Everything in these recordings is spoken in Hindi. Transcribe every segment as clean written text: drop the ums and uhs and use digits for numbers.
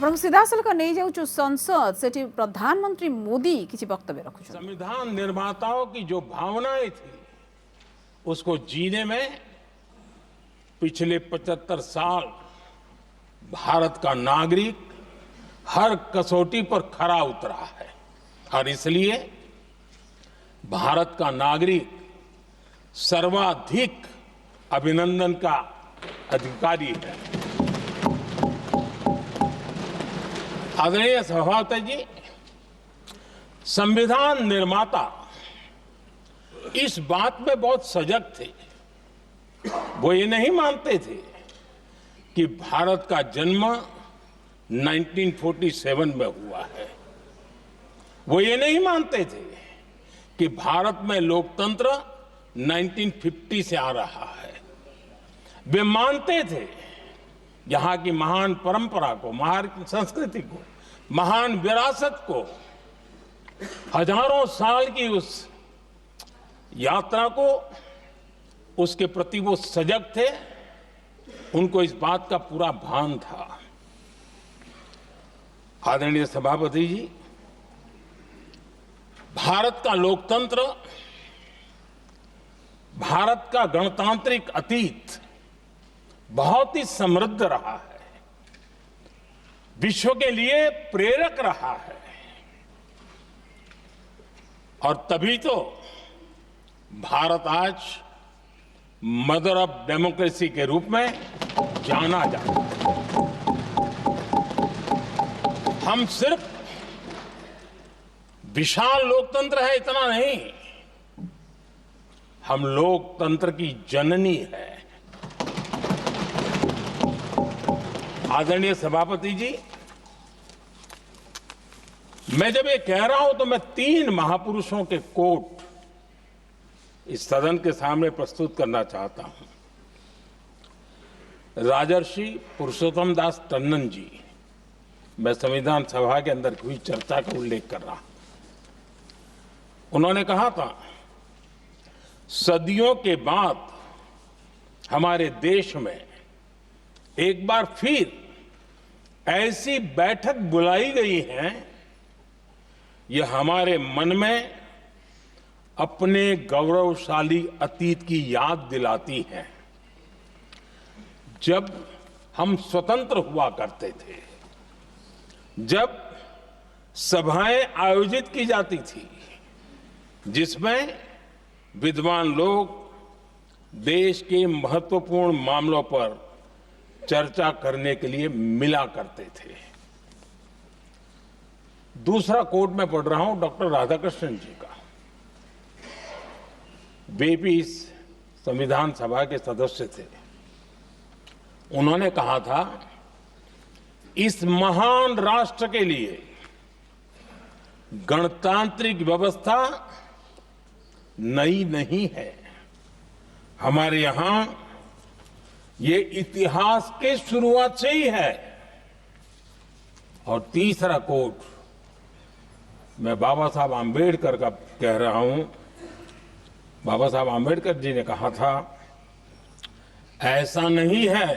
आपण सीधा सलक नहीं जाऊँ संसद से प्रधानमंत्री मोदी किसी वक्तव्य रखु। संविधान निर्माताओं की जो भावनाएं थी उसको जीने में पिछले 75 साल भारत का नागरिक हर कसौटी पर खरा उतरा है और इसलिए भारत का नागरिक सर्वाधिक अभिनंदन का अधिकारी है। आदरणीय सभापति जी, संविधान निर्माता इस बात में बहुत सजग थे। वो ये नहीं मानते थे कि भारत का जन्म 1947 में हुआ है। वो ये नहीं मानते थे कि भारत में लोकतंत्र 1950 से आ रहा है। वे मानते थे यहाँ की महान परंपरा को, महान संस्कृति को, महान विरासत को, हजारों साल की उस यात्रा को, उसके प्रति वो सजग थे। उनको इस बात का पूरा भान था। आदरणीय सभापति जी, भारत का लोकतंत्र, भारत का गणतांत्रिक अतीत बहुत ही समृद्ध रहा है, विश्व के लिए प्रेरक रहा है और तभी तो भारत आज मदर ऑफ डेमोक्रेसी के रूप में जाना जाता है। हम सिर्फ विशाल लोकतंत्र है इतना नहीं, हम लोकतंत्र की जननी है। आदरणीय सभापति जी, मैं जब ये कह रहा हूं तो मैं 3 महापुरुषों के कोट इस सदन के सामने प्रस्तुत करना चाहता हूं। राजर्षि पुरुषोत्तम दास टंडन जी, मैं संविधान सभा के अंदर हुई चर्चा का उल्लेख कर रहा हूं। उन्होंने कहा था, सदियों के बाद हमारे देश में एक बार फिर ऐसी बैठक बुलाई गई है, यह हमारे मन में अपने गौरवशाली अतीत की याद दिलाती है। जब हम स्वतंत्र हुआ करते थे, जब सभाएं आयोजित की जाती थी जिसमें विद्वान लोग देश के महत्वपूर्ण मामलों पर चर्चा करने के लिए मिला करते थे। दूसरा कोट मैं पढ़ रहा हूं डॉक्टर राधाकृष्णन जी का। वे भी इस संविधान सभा के सदस्य थे। उन्होंने कहा था, इस महान राष्ट्र के लिए गणतांत्रिक व्यवस्था नई नहीं है। हमारे यहां ये इतिहास के शुरुआत से ही है। और तीसरा कोट मैं बाबा साहब आंबेडकर का कह रहा हूं। बाबा साहब आंबेडकर जी ने कहा था, ऐसा नहीं है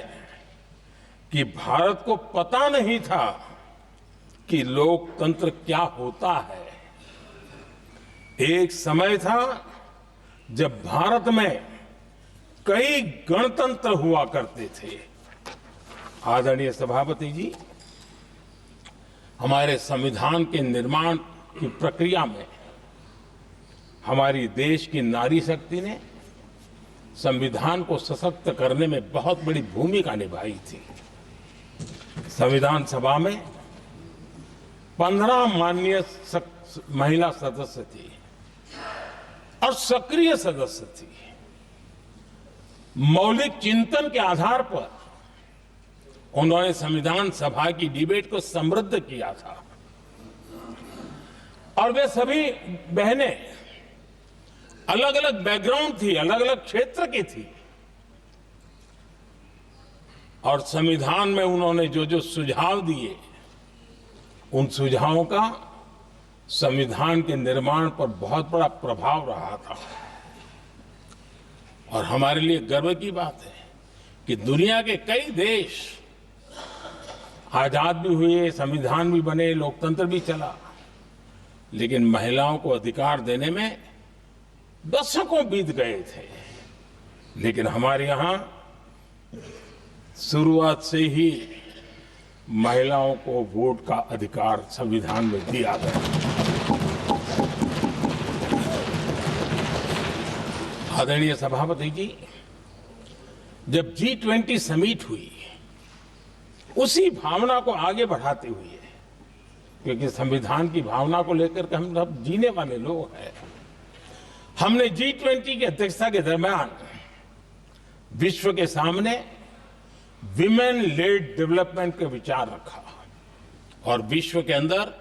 कि भारत को पता नहीं था कि लोकतंत्र क्या होता है। एक समय था जब भारत में कई गणतंत्र हुआ करते थे। आदरणीय सभापति जी, हमारे संविधान के निर्माण की प्रक्रिया में हमारी देश की नारी शक्ति ने संविधान को सशक्त करने में बहुत बड़ी भूमिका निभाई थी। संविधान सभा में 15 माननीय महिला सदस्य थी और सक्रिय सदस्य थी। मौलिक चिंतन के आधार पर उन्होंने संविधान सभा की डिबेट को समृद्ध किया था और वे सभी बहनें अलग अलग बैकग्राउंड थी, अलग अलग क्षेत्र की थी और संविधान में उन्होंने जो जो सुझाव दिए, उन सुझावों का संविधान के निर्माण पर बहुत बड़ा प्रभाव रहा था। और हमारे लिए गर्व की बात है कि दुनिया के कई देश आजाद भी हुए, संविधान भी बने, लोकतंत्र भी चला, लेकिन महिलाओं को अधिकार देने में दशकों बीत गए थे। लेकिन हमारे यहां शुरुआत से ही महिलाओं को वोट का अधिकार संविधान में दिया गया। आदरणीय सभापति जी, जब G20 समिट हुई, उसी भावना को आगे बढ़ाते हुए, क्योंकि संविधान की भावना को लेकर के हम सब जीने वाले लोग हैं, हमने G20 की अध्यक्षता के दरमियान विश्व के सामने विमेन लेड डेवलपमेंट का विचार रखा और विश्व के अंदर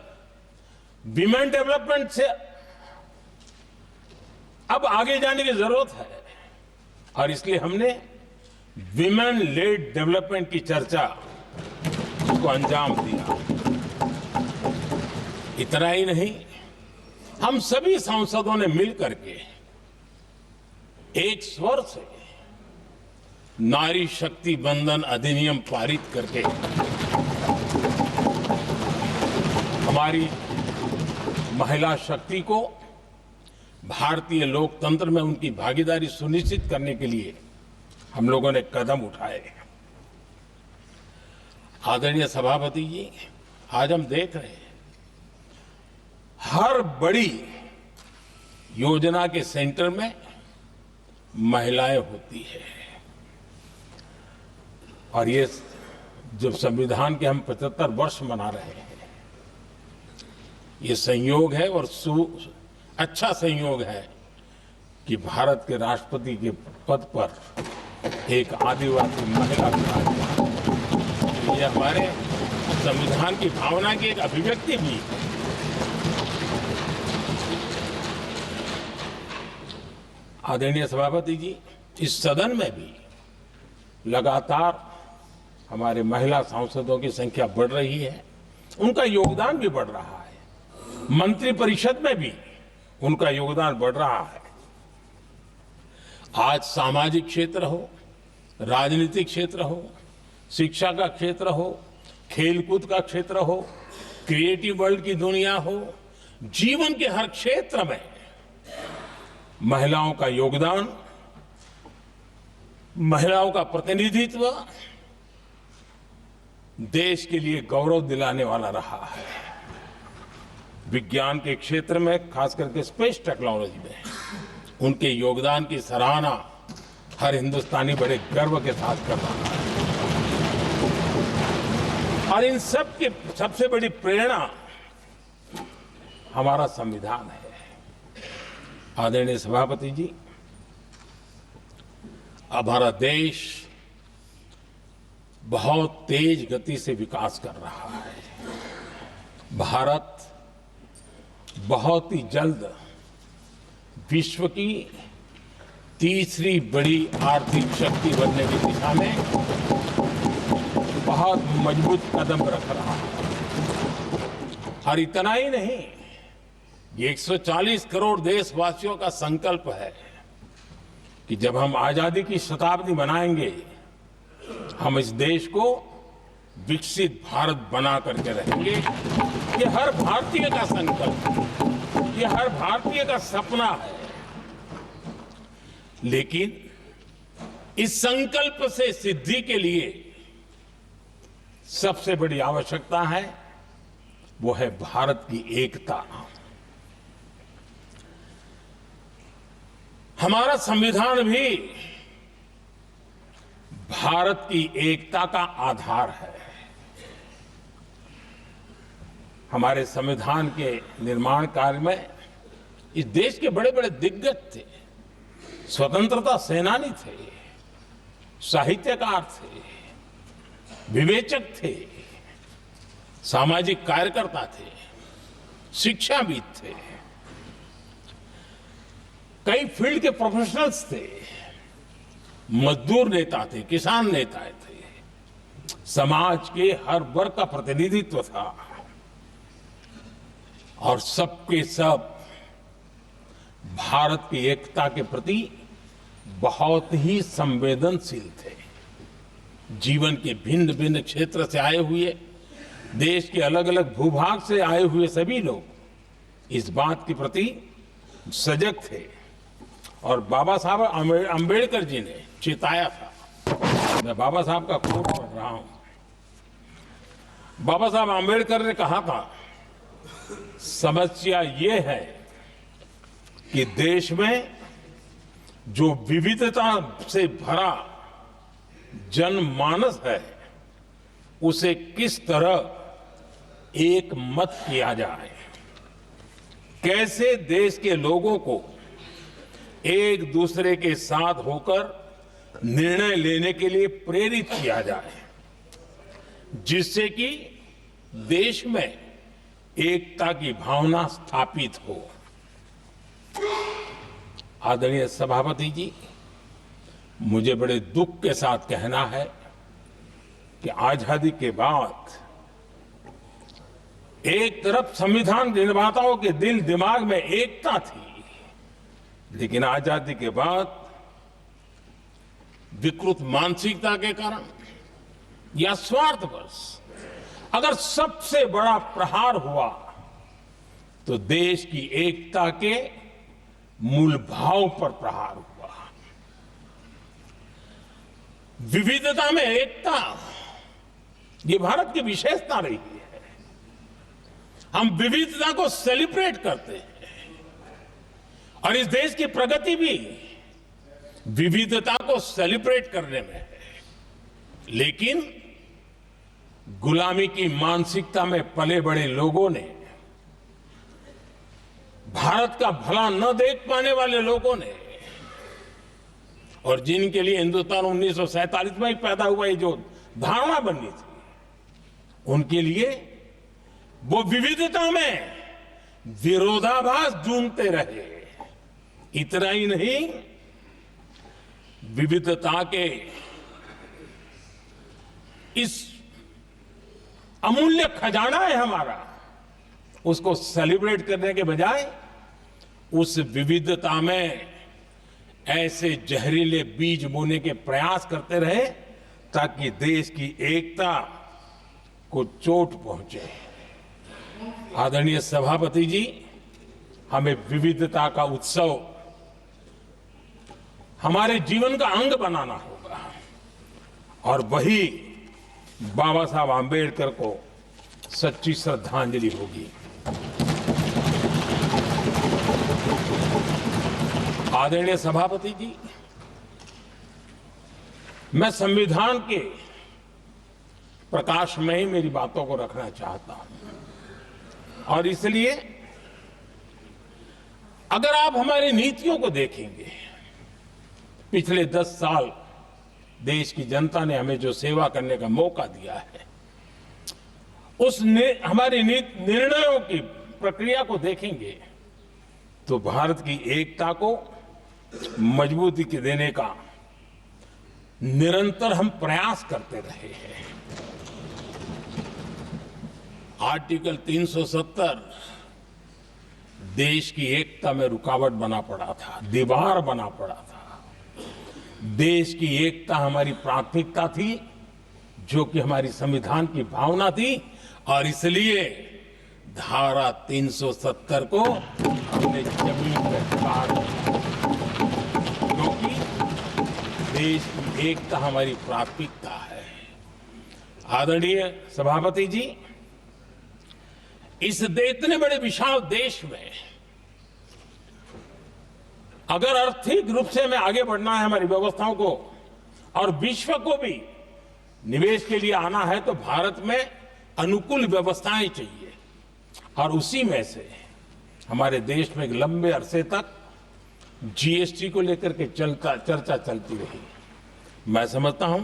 विमेन डेवलपमेंट से अब आगे जाने की जरूरत है और इसलिए हमने विमेन लेड डेवलपमेंट की चर्चा को अंजाम दिया। इतना ही नहीं, हम सभी सांसदों ने मिलकर के एक स्वर से नारी शक्ति बंधन अधिनियम पारित करके हमारी महिला शक्ति को भारतीय लोकतंत्र में उनकी भागीदारी सुनिश्चित करने के लिए हम लोगों ने कदम उठाए। आदरणीय सभापति जी, आज हम देख रहे हैं हर बड़ी योजना के सेंटर में महिलाएं होती है और ये जब संविधान के हम 75 वर्ष मना रहे हैं, ये संयोग है और अच्छा संयोग है कि भारत के राष्ट्रपति के पद पर एक आदिवासी महिला विराजमान। ये हमारे संविधान की भावना की एक अभिव्यक्ति भी है। आदरणीय सभापति जी, इस सदन में भी लगातार हमारे महिला सांसदों की संख्या बढ़ रही है, उनका योगदान भी बढ़ रहा है। मंत्रिपरिषद में भी उनका योगदान बढ़ रहा है। आज सामाजिक क्षेत्र हो, राजनीतिक क्षेत्र हो, शिक्षा का क्षेत्र हो, खेलकूद का क्षेत्र हो, क्रिएटिव वर्ल्ड की दुनिया हो, जीवन के हर क्षेत्र में महिलाओं का योगदान, महिलाओं का प्रतिनिधित्व देश के लिए गौरव दिलाने वाला रहा है। विज्ञान के क्षेत्र में, खास करके स्पेस टेक्नोलॉजी में उनके योगदान की सराहना हर हिंदुस्तानी बड़े गर्व के साथ कर रहा है और इन सब की सबसे बड़ी प्रेरणा हमारा संविधान है। आदरणीय सभापति जी, अब हमारा देश बहुत तेज गति से विकास कर रहा है। भारत बहुत ही जल्द विश्व की तीसरी बड़ी आर्थिक शक्ति बनने की दिशा में बहुत मजबूत कदम रख रहा है। और इतना ही नहीं, ये 140 करोड़ देशवासियों का संकल्प है कि जब हम आजादी की शताब्दी मनाएंगे, हम इस देश को विकसित भारत बना करके रहेंगे। ये हर भारतीय का संकल्प है, ये हर भारतीय का सपना है। लेकिन इस संकल्प से सिद्धि के लिए सबसे बड़ी आवश्यकता है, वो है भारत की एकता। हमारा संविधान भी भारत की एकता का आधार है। हमारे संविधान के निर्माण काल में इस देश के बड़े बड़े दिग्गज थे, स्वतंत्रता सेनानी थे, साहित्यकार थे, विवेचक थे, सामाजिक कार्यकर्ता थे, शिक्षाविद थे, कई फील्ड के प्रोफेशनल्स थे, मजदूर नेता थे, किसान नेता थे, समाज के हर वर्ग का प्रतिनिधित्व था और सबके सब भारत की एकता के प्रति बहुत ही संवेदनशील थे। जीवन के भिन्न भिन्न क्षेत्र से आए हुए देश के अलग अलग भूभाग से आए हुए सभी लोग इस बात के प्रति सजग थे और बाबा साहब अंबेडकर जी ने चेताया था। मैं बाबा साहब का कोट पढ़ रहा हूं। बाबा साहब अंबेडकर ने कहा था, समस्या ये है कि देश में जो विविधता से भरा जनमानस है उसे किस तरह एक मत किया जाए, कैसे देश के लोगों को एक दूसरे के साथ होकर निर्णय लेने के लिए प्रेरित किया जाए, जिससे कि देश में एकता की भावना स्थापित हो। आदरणीय सभापति जी, मुझे बड़े दुख के साथ कहना है कि आजादी के बाद एक तरफ संविधान निर्माताओं के दिल दिमाग में एकता थी, लेकिन आजादी के बाद विकृत मानसिकता के कारण या स्वार्थवश अगर सबसे बड़ा प्रहार हुआ तो देश की एकता के मूल भाव पर प्रहार हुआ। विविधता में एकता, ये भारत की विशेषता रही है। हम विविधता को सेलिब्रेट करते हैं और इस देश की प्रगति भी विविधता को सेलिब्रेट करने में है। लेकिन गुलामी की मानसिकता में पले बड़े लोगों ने, भारत का भला न देख पाने वाले लोगों ने, और जिनके लिए हिंदुस्तान 1947 में ही पैदा हुआ ये जो धारणा बनी थी, उनके लिए वो विविधता में विरोधाभास ढूंढते रहे। इतना ही नहीं, विविधता के इस अमूल्य खजाना है हमारा, उसको सेलिब्रेट करने के बजाय उस विविधता में ऐसे जहरीले बीज बोने के प्रयास करते रहे ताकि देश की एकता को चोट पहुंचे। आदरणीय सभापति जी, हमें विविधता का उत्सव हमारे जीवन का अंग बनाना होगा और वही बाबा साहब आंबेडकर को सच्ची श्रद्धांजलि होगी। आदरणीय सभापति जी, मैं संविधान के प्रकाश में ही मेरी बातों को रखना चाहता हूं और इसलिए अगर आप हमारी नीतियों को देखेंगे, पिछले 10 साल देश की जनता ने हमें जो सेवा करने का मौका दिया है, हमारी निर्णयों की प्रक्रिया को देखेंगे तो भारत की एकता को मजबूती के देने का निरंतर हम प्रयास करते रहे हैं। आर्टिकल 370 देश की एकता में रुकावट बना पड़ा था, दीवार बना पड़ा था। देश की एकता हमारी प्राथमिकता थी, जो कि हमारी संविधान की भावना थी और इसलिए धारा 370 को हमने जमीन पर उतार दिया, क्योंकि देश की एकता हमारी प्राथमिकता है। आदरणीय सभापति जी, इस इतने बड़े विशाल देश में अगर आर्थिक रूप से हमें आगे बढ़ना है, हमारी व्यवस्थाओं को और विश्व को भी निवेश के लिए आना है, तो भारत में अनुकूल व्यवस्थाएं चाहिए और उसी में से हमारे देश में एक लंबे अरसे तक जीएसटी को लेकर के चर्चा चलती रही। मैं समझता हूं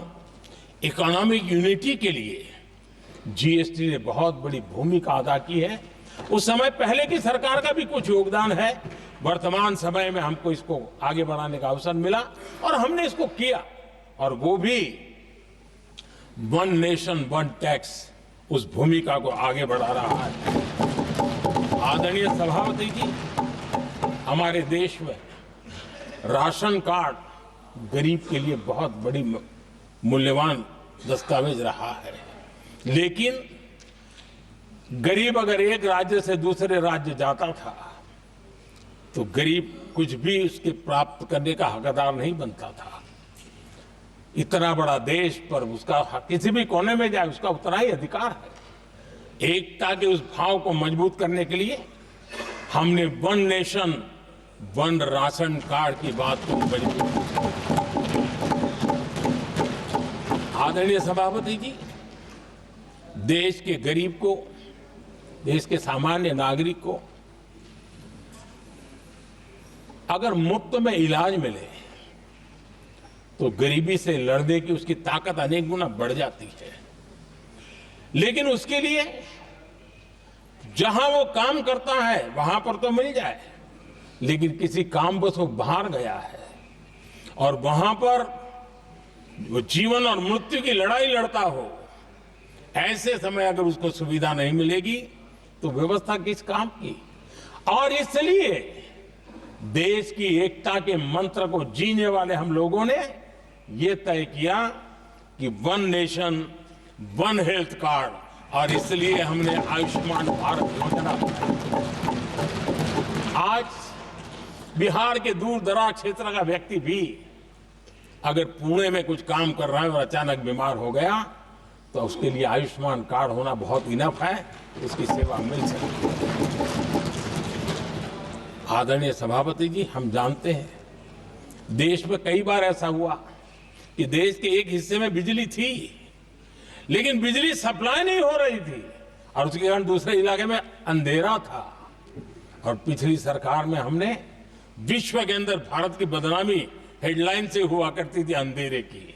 इकोनॉमिक यूनिटी के लिए जीएसटी ने बहुत बड़ी भूमिका अदा की है। उस समय पहले की सरकार का भी कुछ योगदान है। वर्तमान समय में हमको इसको आगे बढ़ाने का अवसर मिला और हमने इसको किया, और वो भी वन नेशन वन टैक्स उस भूमिका को आगे बढ़ा रहा है। आदरणीय सभापति जी, हमारे देश में राशन कार्ड गरीब के लिए बहुत बड़ी मूल्यवान दस्तावेज रहा है, लेकिन गरीब अगर एक राज्य से दूसरे राज्य जाता था तो गरीब कुछ भी उसके प्राप्त करने का हकदार नहीं बनता था। इतना बड़ा देश पर उसका किसी भी कोने में जाए उसका उतना ही अधिकार है। एकता के उस भाव को मजबूत करने के लिए हमने one nation one ration card की बात को मजबूत किया। आदरणीय सभापति जी, देश के गरीब को, देश के सामान्य नागरिक को अगर मुफ्त में इलाज मिले तो गरीबी से लड़ने की उसकी ताकत अनेक गुना बढ़ जाती है। लेकिन उसके लिए जहां वो काम करता है वहां पर तो मिल जाए, लेकिन किसी काम बस वो बाहर गया है और वहां पर वो जीवन और मृत्यु की लड़ाई लड़ता हो, ऐसे समय अगर उसको सुविधा नहीं मिलेगी तो व्यवस्था किस काम की। और इसलिए देश की एकता के मंत्र को जीने वाले हम लोगों ने ये तय किया कि one nation one health card, और इसलिए हमने आयुष्मान भारत योजना बनाई। आज बिहार के दूर दराज क्षेत्र का व्यक्ति भी अगर पुणे में कुछ काम कर रहा है और अचानक बीमार हो गया तो उसके लिए आयुष्मान कार्ड होना बहुत इनफ है, उसकी सेवा मिल सकती है। आदरणीय सभापति जी, हम जानते हैं देश में कई बार ऐसा हुआ कि देश के एक हिस्से में बिजली थी लेकिन बिजली सप्लाई नहीं हो रही थी और उसके कारण दूसरे इलाके में अंधेरा था। और पिछली सरकार में हमने विश्व के अंदर भारत की बदनामी हेडलाइन से हुआ करती थी अंधेरे की,